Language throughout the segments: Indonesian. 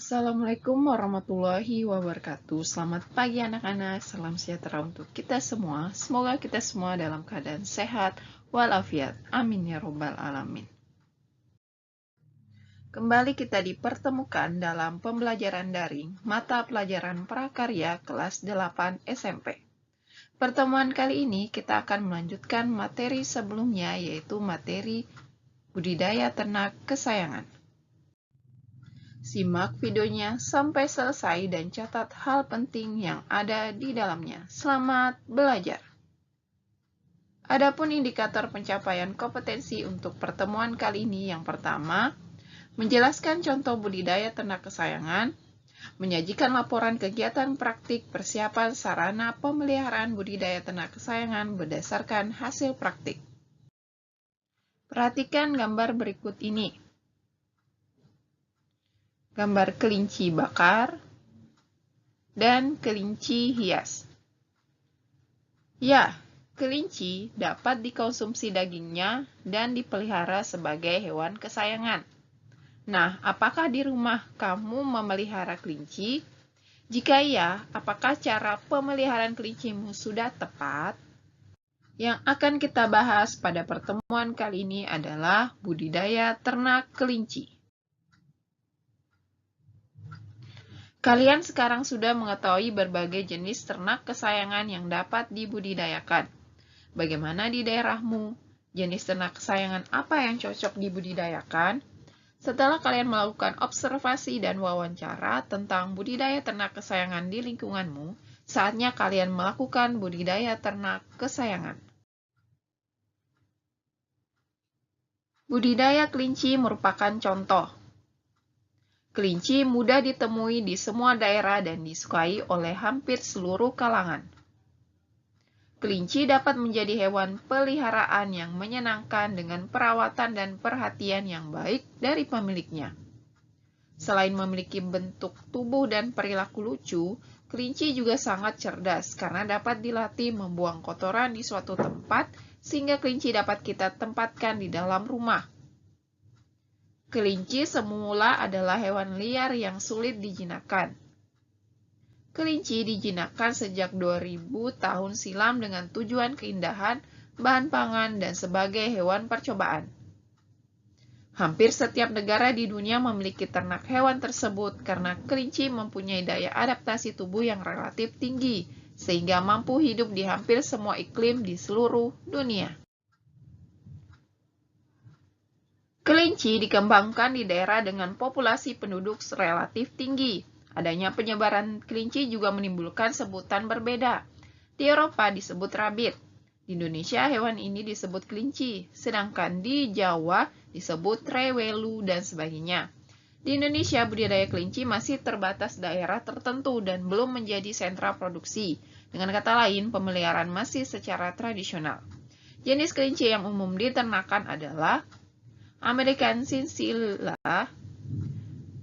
Assalamualaikum warahmatullahi wabarakatuh. Selamat pagi anak-anak, salam sejahtera untuk kita semua. Semoga kita semua dalam keadaan sehat walafiat. Amin ya robbal alamin. Kembali kita dipertemukan dalam pembelajaran daring mata pelajaran prakarya kelas 8 SMP. Pertemuan kali ini kita akan melanjutkan materi sebelumnya, yaitu materi budidaya ternak kesayangan. Simak videonya sampai selesai dan catat hal penting yang ada di dalamnya. Selamat belajar! Adapun indikator pencapaian kompetensi untuk pertemuan kali ini, yang pertama, menjelaskan contoh budidaya ternak kesayangan, menyajikan laporan kegiatan praktik persiapan sarana pemeliharaan budidaya ternak kesayangan berdasarkan hasil praktik. Perhatikan gambar berikut ini. Gambar kelinci bakar dan kelinci hias. Ya, kelinci dapat dikonsumsi dagingnya dan dipelihara sebagai hewan kesayangan. Nah, apakah di rumah kamu memelihara kelinci? Jika iya, apakah cara pemeliharaan kelincimu sudah tepat? Yang akan kita bahas pada pertemuan kali ini adalah budidaya ternak kelinci. Kalian sekarang sudah mengetahui berbagai jenis ternak kesayangan yang dapat dibudidayakan. Bagaimana di daerahmu? Jenis ternak kesayangan apa yang cocok dibudidayakan? Setelah kalian melakukan observasi dan wawancara tentang budidaya ternak kesayangan di lingkunganmu, saatnya kalian melakukan budidaya ternak kesayangan. Budidaya kelinci merupakan contoh. Kelinci mudah ditemui di semua daerah dan disukai oleh hampir seluruh kalangan. Kelinci dapat menjadi hewan peliharaan yang menyenangkan dengan perawatan dan perhatian yang baik dari pemiliknya. Selain memiliki bentuk tubuh dan perilaku lucu, kelinci juga sangat cerdas karena dapat dilatih membuang kotoran di suatu tempat sehingga kelinci dapat kita tempatkan di dalam rumah. Kelinci semula adalah hewan liar yang sulit dijinakkan. Kelinci dijinakkan sejak 2000 tahun silam dengan tujuan keindahan, bahan pangan, dan sebagai hewan percobaan. Hampir setiap negara di dunia memiliki ternak hewan tersebut karena kelinci mempunyai daya adaptasi tubuh yang relatif tinggi, sehingga mampu hidup di hampir semua iklim di seluruh dunia. Kelinci dikembangkan di daerah dengan populasi penduduk relatif tinggi. Adanya penyebaran kelinci juga menimbulkan sebutan berbeda. Di Eropa disebut rabbit. Di Indonesia hewan ini disebut kelinci, sedangkan di Jawa disebut rewelu dan sebagainya. Di Indonesia budidaya kelinci masih terbatas daerah tertentu dan belum menjadi sentra produksi. Dengan kata lain, pemeliharaan masih secara tradisional. Jenis kelinci yang umum diternakan adalah American Chinchilla,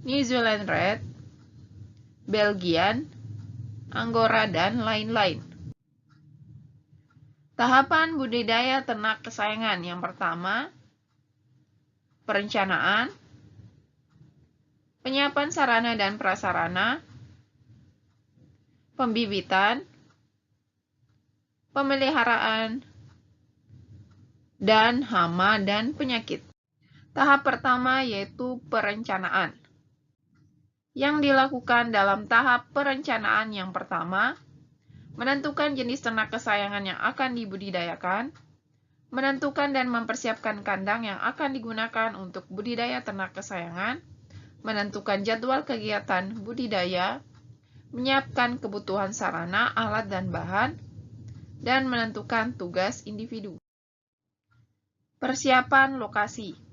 New Zealand Red, Belgian, Angora, dan lain-lain. Tahapan budidaya ternak kesayangan yang pertama, perencanaan, penyiapan sarana dan prasarana, pembibitan, pemeliharaan, dan hama dan penyakit. Tahap pertama yaitu perencanaan. Yang dilakukan dalam tahap perencanaan yang pertama, menentukan jenis ternak kesayangan yang akan dibudidayakan, menentukan dan mempersiapkan kandang yang akan digunakan untuk budidaya ternak kesayangan, menentukan jadwal kegiatan budidaya, menyiapkan kebutuhan sarana, alat, dan bahan, dan menentukan tugas individu. Persiapan lokasi.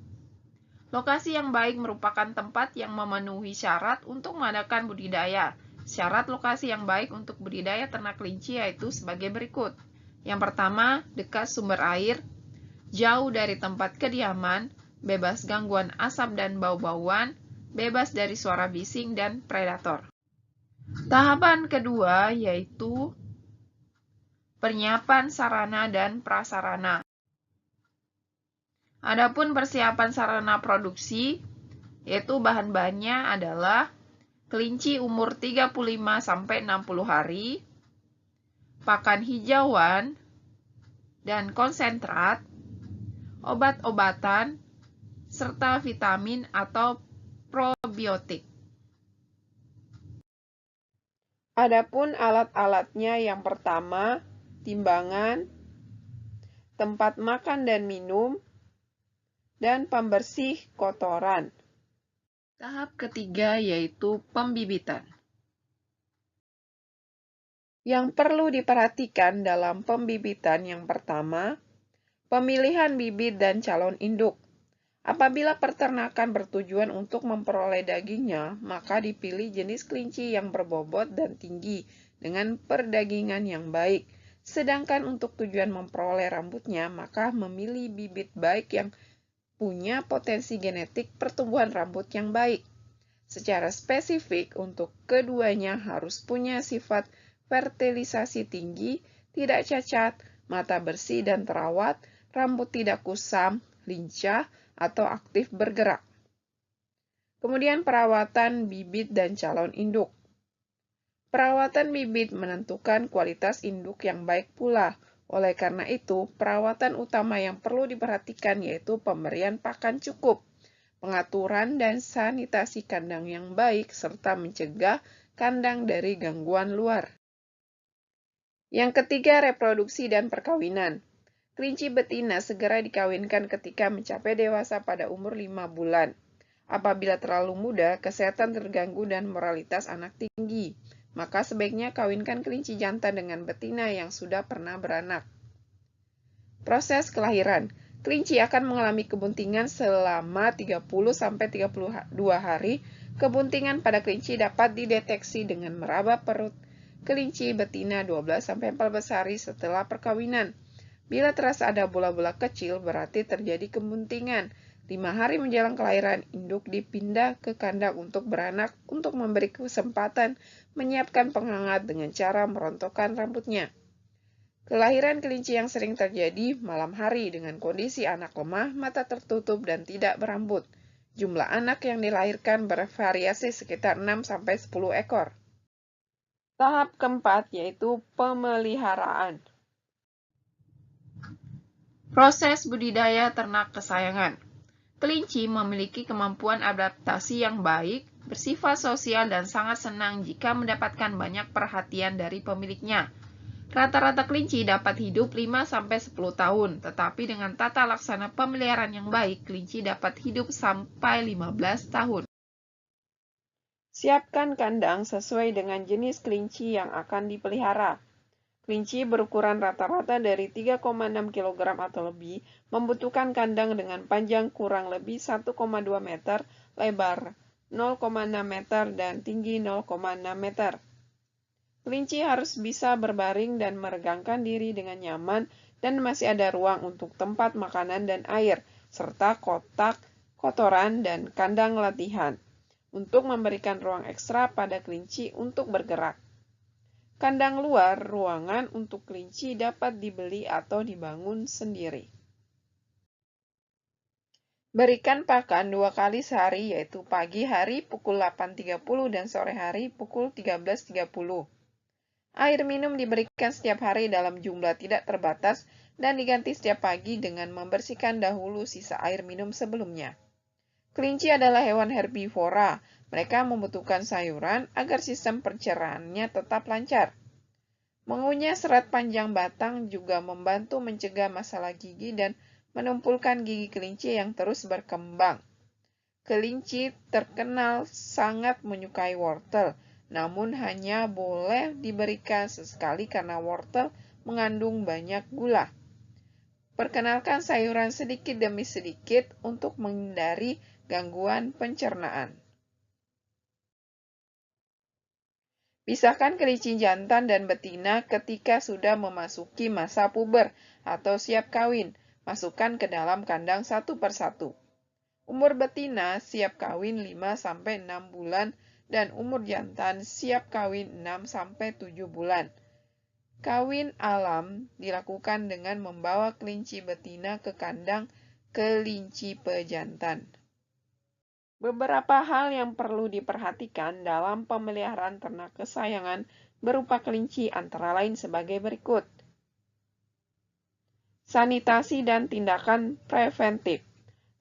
Lokasi yang baik merupakan tempat yang memenuhi syarat untuk mengadakan budidaya. Syarat lokasi yang baik untuk budidaya ternak kelinci yaitu sebagai berikut. Yang pertama, dekat sumber air, jauh dari tempat kediaman, bebas gangguan asap dan bau-bauan, bebas dari suara bising dan predator. Tahapan kedua yaitu penyiapan sarana dan prasarana. Adapun persiapan sarana produksi, yaitu bahan-bahannya adalah kelinci umur 35-60 hari, pakan hijauan, dan konsentrat, obat-obatan, serta vitamin atau probiotik. Adapun alat-alatnya yang pertama, timbangan, tempat makan dan minum, dan pembersih kotoran. Tahap ketiga yaitu pembibitan. Yang perlu diperhatikan dalam pembibitan yang pertama, pemilihan bibit dan calon induk. Apabila peternakan bertujuan untuk memperoleh dagingnya, maka dipilih jenis kelinci yang berbobot dan tinggi dengan perdagingan yang baik. Sedangkan untuk tujuan memperoleh rambutnya, maka memilih bibit baik yang punya potensi genetik pertumbuhan rambut yang baik. Secara spesifik, untuk keduanya harus punya sifat fertilisasi tinggi, tidak cacat, mata bersih dan terawat, rambut tidak kusam, lincah, atau aktif bergerak. Kemudian perawatan bibit dan calon induk. Perawatan bibit menentukan kualitas induk yang baik pula. Oleh karena itu, perawatan utama yang perlu diperhatikan yaitu pemberian pakan cukup, pengaturan dan sanitasi kandang yang baik, serta mencegah kandang dari gangguan luar. Yang ketiga, reproduksi dan perkawinan. Kelinci betina segera dikawinkan ketika mencapai dewasa pada umur 5 bulan. Apabila terlalu muda, kesehatan terganggu dan moralitas anak tinggi. Maka sebaiknya kawinkan kelinci jantan dengan betina yang sudah pernah beranak. Proses kelahiran. Kelinci akan mengalami kebuntingan selama 30-32 hari. Kebuntingan pada kelinci dapat dideteksi dengan meraba perut kelinci betina 12-14 hari setelah perkawinan. Bila terasa ada bola-bola kecil, berarti terjadi kebuntingan. 5 hari menjelang kelahiran, induk dipindah ke kandang untuk beranak untuk memberi kesempatan menyiapkan penghangat dengan cara merontokkan rambutnya. Kelahiran kelinci yang sering terjadi malam hari dengan kondisi anak lemah, mata tertutup, dan tidak berambut. Jumlah anak yang dilahirkan bervariasi sekitar 6-10 ekor. Tahap keempat yaitu pemeliharaan. Proses budidaya ternak kesayangan. Kelinci memiliki kemampuan adaptasi yang baik, bersifat sosial dan sangat senang jika mendapatkan banyak perhatian dari pemiliknya. Rata-rata kelinci dapat hidup 5-10 tahun, tetapi dengan tata laksana pemeliharaan yang baik, kelinci dapat hidup sampai 15 tahun. Siapkan kandang sesuai dengan jenis kelinci yang akan dipelihara. Kelinci berukuran rata-rata dari 3,6 kg atau lebih membutuhkan kandang dengan panjang kurang lebih 1,2 meter, lebar 0,6 meter, dan tinggi 0,6 meter. Kelinci harus bisa berbaring dan meregangkan diri dengan nyaman dan masih ada ruang untuk tempat makanan dan air, serta kotak, kotoran, dan kandang latihan untuk memberikan ruang ekstra pada kelinci untuk bergerak. Kandang luar ruangan untuk kelinci dapat dibeli atau dibangun sendiri. Berikan pakan 2 kali sehari, yaitu pagi hari pukul 8.30 dan sore hari pukul 13.30. Air minum diberikan setiap hari dalam jumlah tidak terbatas dan diganti setiap pagi dengan membersihkan dahulu sisa air minum sebelumnya. Kelinci adalah hewan herbivora. Mereka membutuhkan sayuran agar sistem pencernaannya tetap lancar. Mengunyah serat panjang batang juga membantu mencegah masalah gigi dan menumpulkan gigi kelinci yang terus berkembang. Kelinci terkenal sangat menyukai wortel, namun hanya boleh diberikan sesekali karena wortel mengandung banyak gula. Perkenalkan sayuran sedikit demi sedikit untuk menghindari gangguan pencernaan. Pisahkan kelinci jantan dan betina ketika sudah memasuki masa puber atau siap kawin. Masukkan ke dalam kandang satu persatu. Umur betina siap kawin 5-6 bulan dan umur jantan siap kawin 6-7 bulan. Kawin alam dilakukan dengan membawa kelinci betina ke kandang kelinci pejantan. Beberapa hal yang perlu diperhatikan dalam pemeliharaan ternak kesayangan berupa kelinci antara lain sebagai berikut. Sanitasi dan tindakan preventif.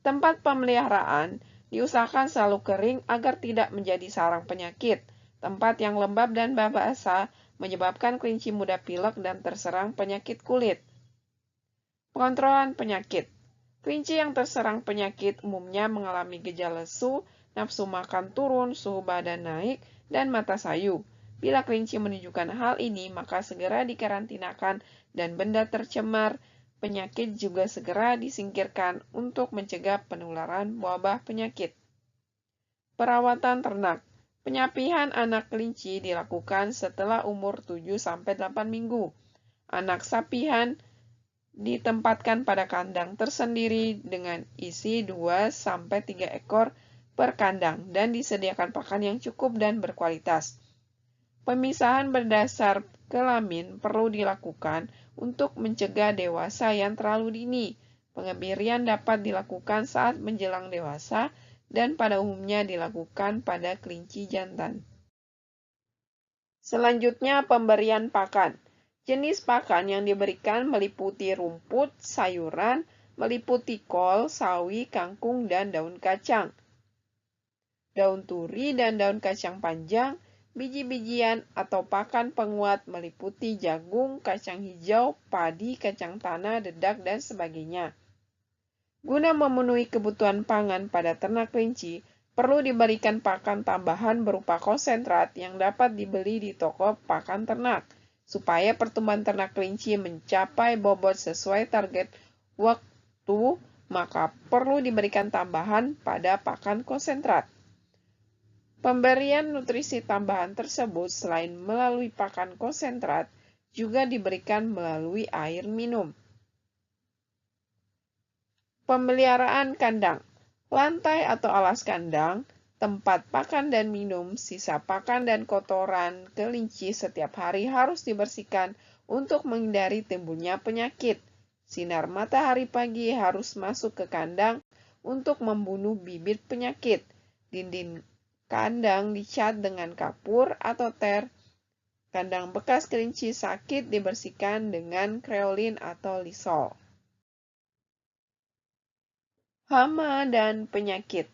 Tempat pemeliharaan diusahakan selalu kering agar tidak menjadi sarang penyakit. Tempat yang lembab dan basah menyebabkan kelinci mudah pilek dan terserang penyakit kulit. Pengontrolan penyakit. Kelinci yang terserang penyakit umumnya mengalami gejala lesu, nafsu makan turun, suhu badan naik, dan mata sayu. Bila kelinci menunjukkan hal ini, maka segera dikarantinakan dan benda tercemar penyakit juga segera disingkirkan untuk mencegah penularan wabah penyakit. Perawatan ternak. Penyapihan anak kelinci dilakukan setelah umur 7-8 minggu. Anak sapihan ditempatkan pada kandang tersendiri dengan isi 2-3 ekor per kandang dan disediakan pakan yang cukup dan berkualitas. Pemisahan berdasar kelamin perlu dilakukan untuk mencegah dewasa yang terlalu dini. Pengebirian dapat dilakukan saat menjelang dewasa dan pada umumnya dilakukan pada kelinci jantan. Selanjutnya, pemberian pakan. Jenis pakan yang diberikan meliputi rumput, sayuran, meliputi kol, sawi, kangkung, dan daun kacang. Daun turi dan daun kacang panjang, biji-bijian atau pakan penguat meliputi jagung, kacang hijau, padi, kacang tanah, dedak, dan sebagainya. Guna memenuhi kebutuhan pangan pada ternak kelinci, perlu diberikan pakan tambahan berupa konsentrat yang dapat dibeli di toko pakan ternak. Supaya pertumbuhan ternak kelinci mencapai bobot sesuai target waktu, maka perlu diberikan tambahan pada pakan konsentrat. Pemberian nutrisi tambahan tersebut selain melalui pakan konsentrat, juga diberikan melalui air minum. Pemeliharaan kandang. Lantai atau alas kandang, tempat pakan dan minum, sisa pakan dan kotoran kelinci setiap hari harus dibersihkan untuk menghindari timbulnya penyakit. Sinar matahari pagi harus masuk ke kandang untuk membunuh bibit penyakit. Dinding kandang dicat dengan kapur atau ter. Kandang bekas kelinci sakit dibersihkan dengan kreolin atau lisol. Hama dan penyakit.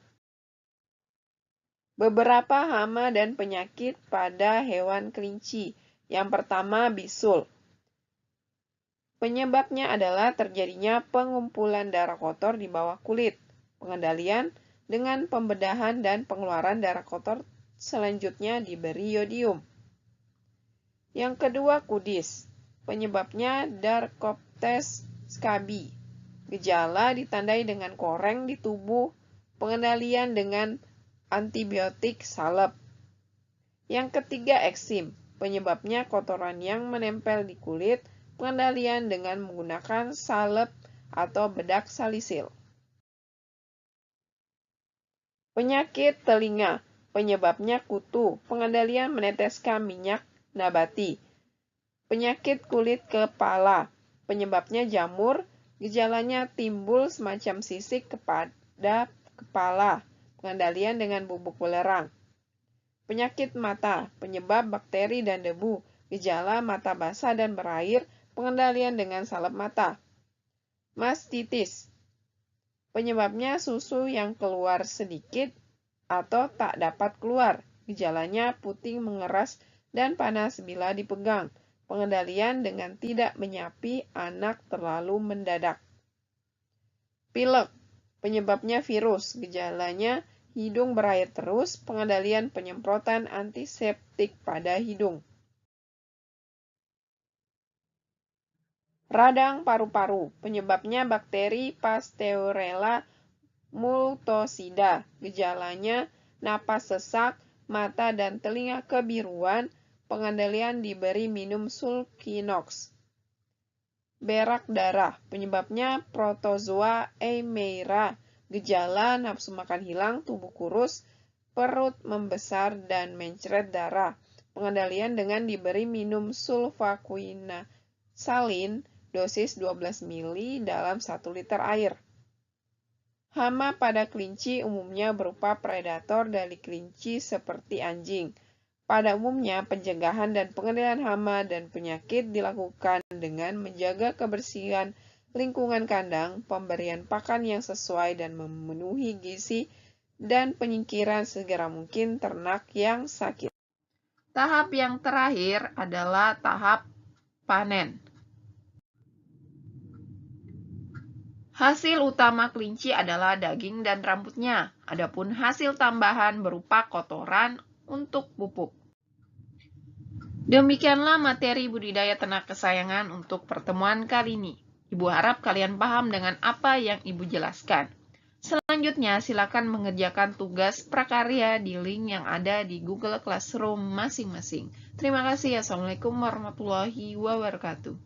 Beberapa hama dan penyakit pada hewan kelinci. Yang pertama, bisul. Penyebabnya adalah terjadinya pengumpulan darah kotor di bawah kulit. Pengendalian dengan pembedahan dan pengeluaran darah kotor selanjutnya diberi yodium. Yang kedua, kudis. Penyebabnya Darkoptes scabi. Gejala ditandai dengan koreng di tubuh, pengendalian dengan antibiotik salep. Yang ketiga, eksim. Penyebabnya kotoran yang menempel di kulit, pengendalian dengan menggunakan salep atau bedak salisil. Penyakit telinga. Penyebabnya kutu, pengendalian meneteskan minyak nabati. Penyakit kulit kepala. Penyebabnya jamur, gejalanya timbul semacam sisik kepada kepala. Pengendalian dengan bubuk belerang. Penyakit mata, penyebab bakteri dan debu, gejala mata basah dan berair, pengendalian dengan salep mata. Mastitis, penyebabnya susu yang keluar sedikit atau tak dapat keluar, gejalanya puting mengeras dan panas bila dipegang, pengendalian dengan tidak menyapi anak terlalu mendadak. Pilek, penyebabnya virus, gejalanya hidung berair terus, pengendalian penyemprotan antiseptik pada hidung. Radang paru-paru, penyebabnya bakteri Pasteurella multocida, gejalanya napas sesak, mata dan telinga kebiruan, pengendalian diberi minum sulfinox. Berak darah, penyebabnya Protozoa emeira, gejala nafsu makan hilang, tubuh kurus, perut membesar dan mencret darah. Pengendalian dengan diberi minum sulfaquinasalin dosis 12 ml dalam 1 liter air. Hama pada kelinci umumnya berupa predator dari kelinci seperti anjing. Pada umumnya, pencegahan dan pengendalian hama dan penyakit dilakukan dengan menjaga kebersihan lingkungan kandang, pemberian pakan yang sesuai dan memenuhi gizi, dan penyingkiran segera mungkin ternak yang sakit. Tahap yang terakhir adalah tahap panen. Hasil utama kelinci adalah daging dan rambutnya, adapun hasil tambahan berupa kotoran untuk pupuk. Demikianlah materi budidaya ternak kesayangan untuk pertemuan kali ini. Ibu harap kalian paham dengan apa yang Ibu jelaskan. Selanjutnya, silakan mengerjakan tugas prakarya di link yang ada di Google Classroom masing-masing. Terima kasih. Assalamualaikum warahmatullahi wabarakatuh.